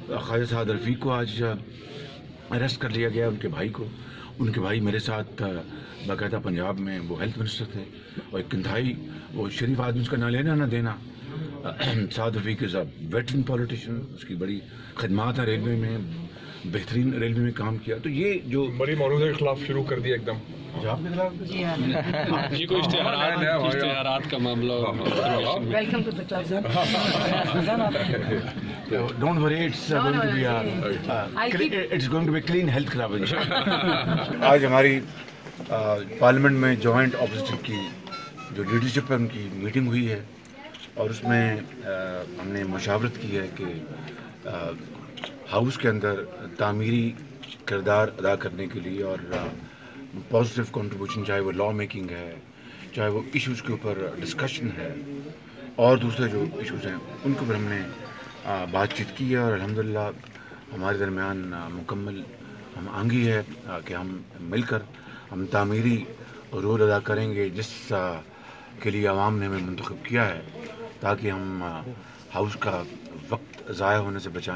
خواجہ سعد رفیق کو آج اریسٹ کر لیا گیا، ان کے بھائی کو. ان کے بھائی میرے ساتھ باقاعدہ پنجاب میں وہ ہیلتھ منسٹر تھے، اور ایک انتہائی وہ شریف آدمی، اس کا نہ لینا نہ دینا. سعد رفیق از اے ویٹرن پولیٹیشین، اس کی بڑی خدمات ہیں ریلوے میں، بہترین ریلوے میں کام کیا. تو یہ جو بڑی مولودہ کے خلاف شروع کر دیا ایک دم. آپ کے خلاف جی کوئی اشتہارات کا معاملہ. Welcome to the club. Don't worry, it's going to be clean health club. آج ہماری پارلیمنٹ میں جوائنٹ اپوزیشن کی جو لیڈرشپ ہے ان کی میٹنگ ہوئی ہے، اور اس میں ہم نے مشاورت کی ہے کہ ہاؤس کے اندر تعمیری کردار ادا کرنے کے لیے اور پازیٹیو کنٹریبیوشن، چاہے وہ لا میکنگ ہے، چاہے وہ ایشوز کے اوپر ڈسکشن ہے، اور دوسرے جو ایشوز ہیں ان کے اوپر ہم نے بات چیت کی ہے. اور الحمدللہ ہمارے درمیان مکمل ہم آہنگی ہے کہ ہم مل کر ہم تعمیری رول ادا کریں گے جس کے لیے عوام نے ہمیں منتخب کیا ہے، تاکہ ہم ہاؤس کا وقت ضائع ہونے سے بچائیں.